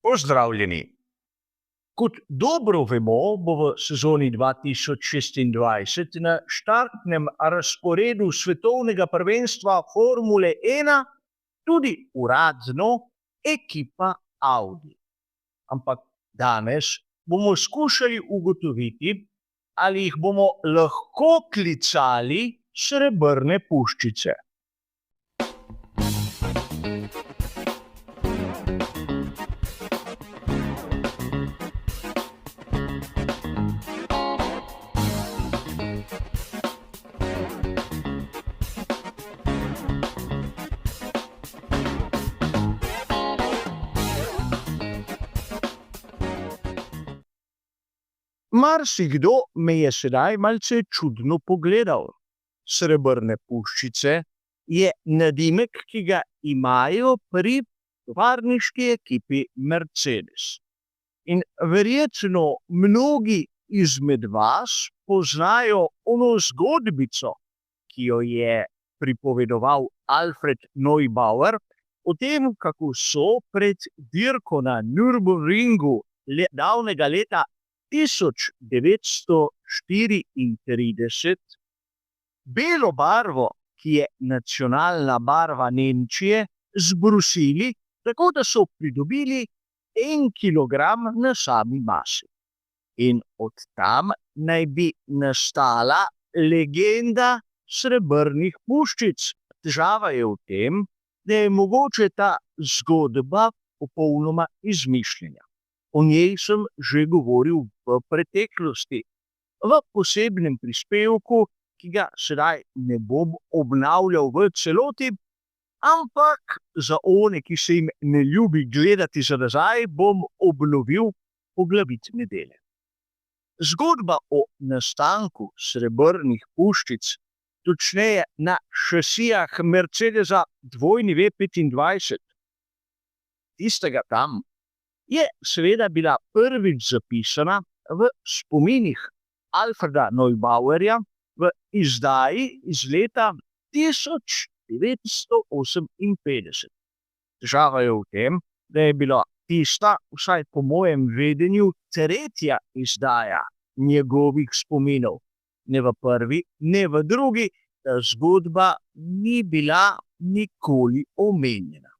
Pozdravljeni. Kot dobro vemo, bo v sezoni 2026 na štartnem razporedu svetovnega prvenstva Formule 1 tudi uradno ekipa Audi. Ampak danes bomo skušali ugotoviti, ali jih bomo lahko klicali srebrne puščice. Marsikdo me je sedaj malce čudno pogledal. Srebrne puščice je nadimek, ki ga imajo pri tovarniški ekipi Mercedes. In verjetno mnogi izmed vas poznajo ono zgodbico, ki jo je pripovedoval Alfred Neubauer, o tem, kako so pred dirko na Nürburgringu davnega leta 1934 belo barvo, ki je nacionalna barva Nemčije, zbrusili, tako da so pridobili 1 kilogram na sami masi. In od tam naj bi nastala legenda srebrnih puščic. Težava je v tem, da je mogoče ta zgodba popolnoma izmišljena. O njej sem že govoril v preteklosti, v posebnem prispevku, ki ga sedaj ne bom obnavljal v celoti, ampak za one, ki se jim ne ljubi gledati za nazaj, bom obnovil poglavitne dele. Zgodba o nastanku srebrnih puščic, točneje na šasijah Mercedesa W25, tistega tam, je seveda bila prvič zapisana v spominih Alfreda Neubauerja v izdaji iz leta 1958. Težava je v tem, da je bila tista, vsaj po mojem vedenju, tretja izdaja njegovih spominov. Ne v prvi, ne v drugi, ta zgodba ni bila nikoli omenjena.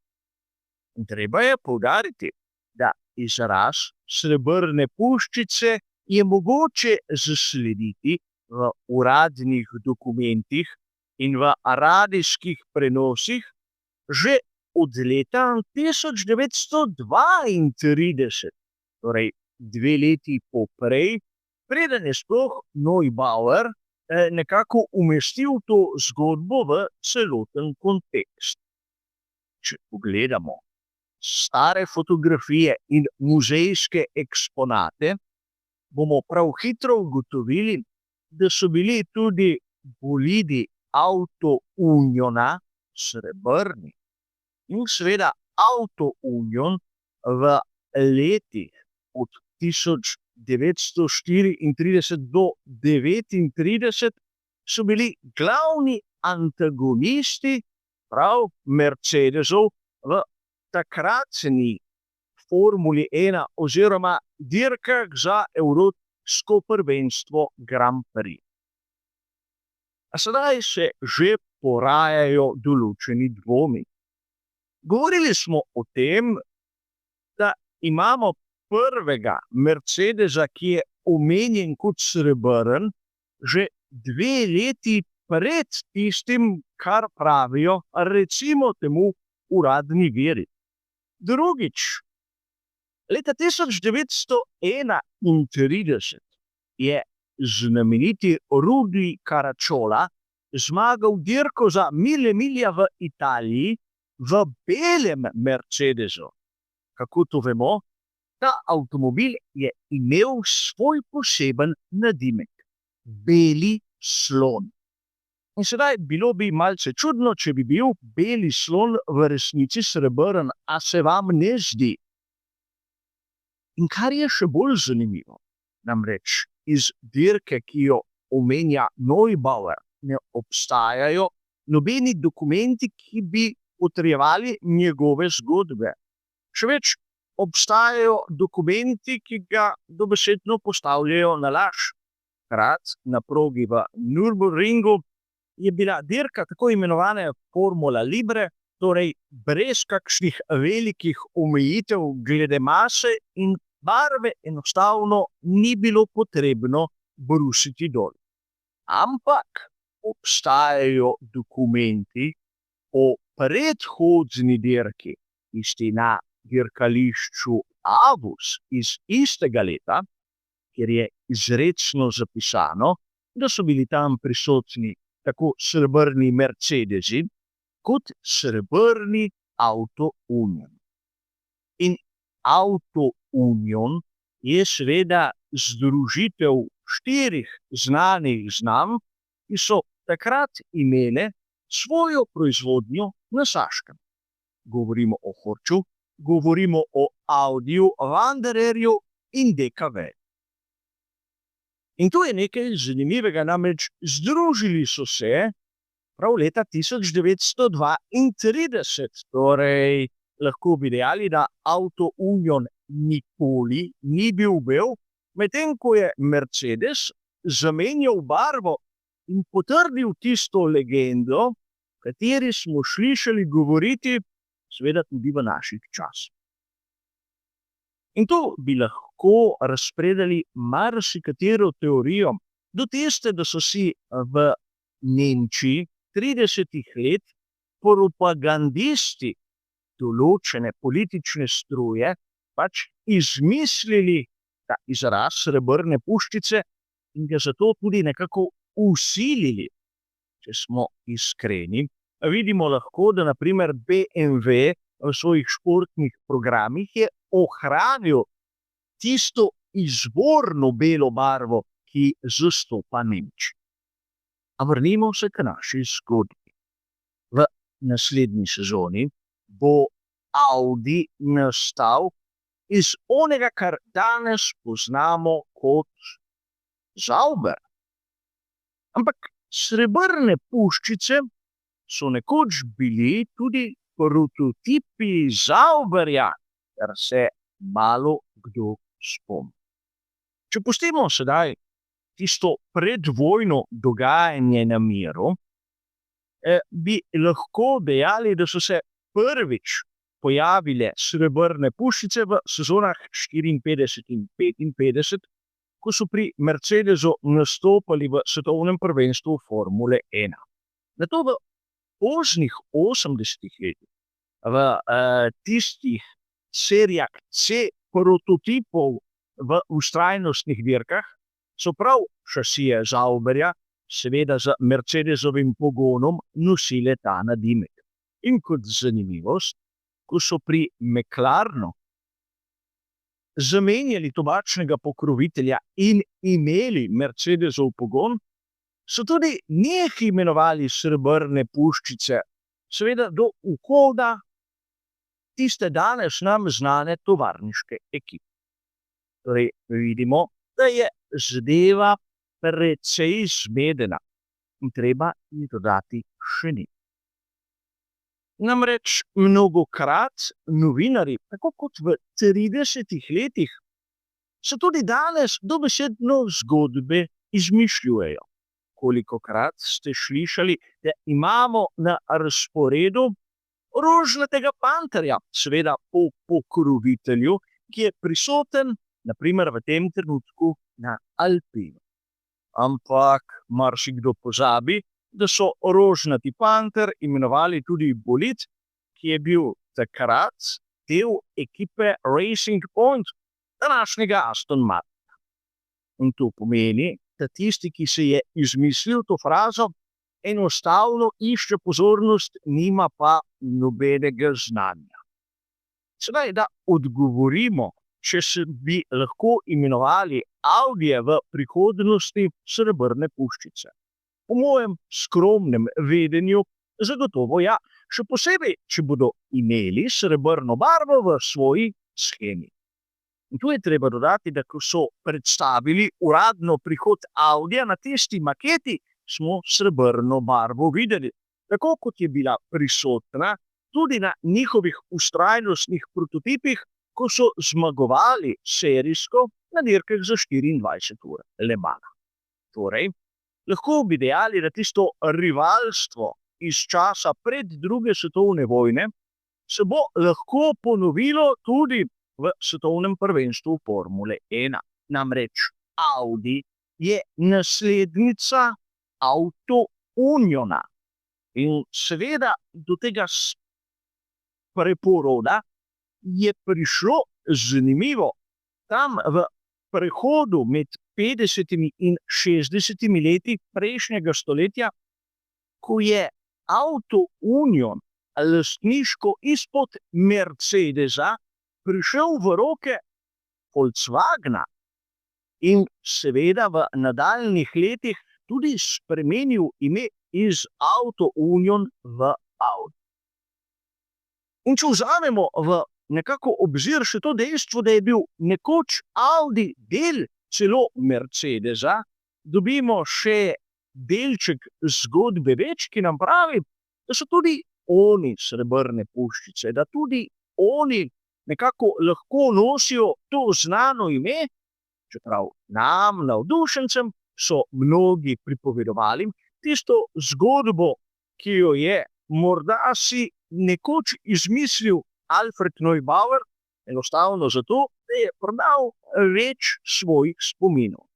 In treba je poudariti, da izraz srebrne puščice je mogoče zaslediti v uradnih dokumentih in v radijskih prenosih že od leta 1932, torej 2 leti poprej, preden je sploh Neubauer nekako umestil to zgodbo v celoten kontekst. Če pogledamo stare fotografije in muzejske eksponate, bomo prav hitro ugotovili, da so bili tudi bolidi Auto Uniona srebrni. In seveda Auto Union v letih od 1934 do 1939 so bili glavni antagonisti prav Mercedesov v takratni Formuli 1 oziroma dirkah za evropsko prvenstvo Grand Prix. A sedaj se že porajajo določeni dvomi. Govorili smo o tem, da imamo prvega Mercedesa, ki je omenjen kot srebrn, že 2 leti pred tistim, kar pravijo, recimo temu, uradni viri. Drugič, leta 1931 je znameniti Rudi Caracciola zmagal dirko za Mille Miglia v Italiji v belem Mercedesu. Kako to vemo? Ta avtomobil je imel svoj poseben nadimek, beli slon. In sedaj bilo bi malce čudno, če bi bil beli slon v resnici srebrn, a se vam ne zdi? In kar je še bolj zanimivo, namreč iz dirke, ki jo omenja Neubauer, ne obstajajo nobeni dokumenti, ki bi potrjevali njegove zgodbe. Še več, obstajajo dokumenti, ki ga dobesedno postavljajo na laž. Takrat na progi v Nürburgringu je bila dirka tako imenovane Formula Libre, torej brez kakšnih velikih omejitev glede mase in barve enostavno ni bilo potrebno brusiti dol. Ampak obstajajo dokumenti o predhodni dirki, tisti na dirkališču Avus iz istega leta, kjer je izrecno zapisano, da so bili tam prisotni tako srebrni Mercedesi kot srebrni Auto Union. In Auto Union je seveda združitev 4 znanih znamk, ki so takrat imele svojo proizvodnjo na Saškem. Govorimo o Horču, govorimo o Audiju, Wandererju in DKV. In tu je nekaj zanimivega, namreč združili so se prav leta 1932, torej lahko bi dejali, da Auto Union nikoli ni bil bel, medtem ko je Mercedes zamenjal barvo in potrdil tisto legendo, kateri smo slišali govoriti, seveda tudi v naših časih. In tu bi lahko razpredali marsikatero teorijo, do tiste, da so si v Nemčiji 30 let propagandisti določene politične struje pač izmislili ta izraz srebrne puščice in ga zato tudi nekako usilili. Če smo iskreni, vidimo lahko, da na primer BMW v svojih športnih programih je ohranil tisto izvorno belo barvo, ki zastopa Nemčijo. A vrnimo se k naši zgodbi. V naslednji sezoni bo Audi nastal iz onega, kar danes poznamo kot Sauber. Ampak srebrne puščice so nekoč bili tudi prototipi Sauberja, kar se malo kdo spomni. Če pustimo sedaj tisto predvojno dogajanje na miru, bi lahko dejali, da so se prvič pojavile srebrne puščice v sezonah 54 in 55, ko so pri Mercedesu nastopali v svetovnem prvenstvu Formule 1. Nato v poznih 80-ih letih, v tistih serijah C prototipov v vztrajnostnih dirkah, so prav šasije Sauberja, seveda z Mercedesovim pogonom, nosile ta nadimek. In kot zanimivost, ko so pri McLarenu zamenjali tobačnega pokrovitelja in imeli Mercedesov pogon, so tudi njih imenovali srebrne puščice, seveda do vhoda tiste danes nam znane tovarniške ekipe. Torej vidimo, da je zadeva precej zmedena in treba ji dodati še nekaj. Namreč mnogokrat novinarji, tako kot v 30 letih, se tudi danes dobesedno zgodbe izmišljujejo. Kolikokrat ste slišali, da imamo na razporedu rožnatega panterja, seveda po pokrovitelju, ki je prisoten, na primer v tem trenutku na Alpinu. Ampak marsikdo pozabi, da so rožnati panter imenovali tudi bolid, ki je bil takrat del ekipe Racing Point, današnjega Aston Martina. In to pomeni, da tisti, ki se je izmislil to frazo, enostavno išče pozornost, nima pa nobenega znanja. Sedaj, da odgovorimo, če se bi lahko imenovali Audije v prihodnosti srebrne puščice. Po mojem skromnem vedenju zagotovo ja, še posebej, če bodo imeli srebrno barvo v svoji shemi. In tu je treba dodati, da ko so predstavili uradno prihod Audija na tisti maketi, smo srebrno barvo videli, tako kot je bila prisotna tudi na njihovih vztrajnostnih prototipih ko so zmagovali serijsko na dirkah za 24 ur Le Mans. Torej, lahko bi dejali, da tisto rivalstvo iz časa pred druge svetovne vojne se bo lahko ponovilo tudi v svetovnem prvenstvu Formule 1. Namreč Audi je naslednica Auto Uniona. In seveda do tega preporoda je prišlo zanimivo. Tam v prehodu med 50. in 60. leti prejšnjega stoletja, ko je Auto Union lastniško izpod Mercedesa prišel v roke Volkswagna in seveda v nadaljnih letih tudi spremenil ime iz Auto Union v Audi. In če vzamemo v nekako obzir še to dejstvo, da je bil nekoč Audi del celo Mercedesa, dobimo še delček zgodbe več, ki nam pravi, da so tudi oni srebrne puščice, da tudi oni nekako lahko nosijo to znano ime, čeprav nam, navdušencem, so mnogi pripovedovali tisto zgodbo, ki jo je morda si nekoč izmislil Alfred Neubauer, enostavno zato, da je prodal več svojih spominov.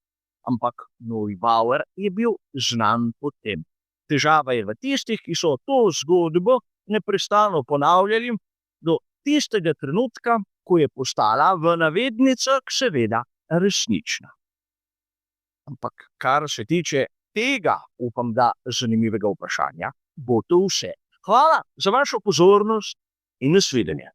Ampak Neubauer je bil znan po tem. Težava je v tistih, ki so to zgodbo neprestano ponavljali do tistega trenutka, ko je postala v navednicah seveda resnična. Ampak kar se tiče tega, upam, da zanimivega vprašanja, bo to vse. Hvala za vašo pozornost in nasvidenje.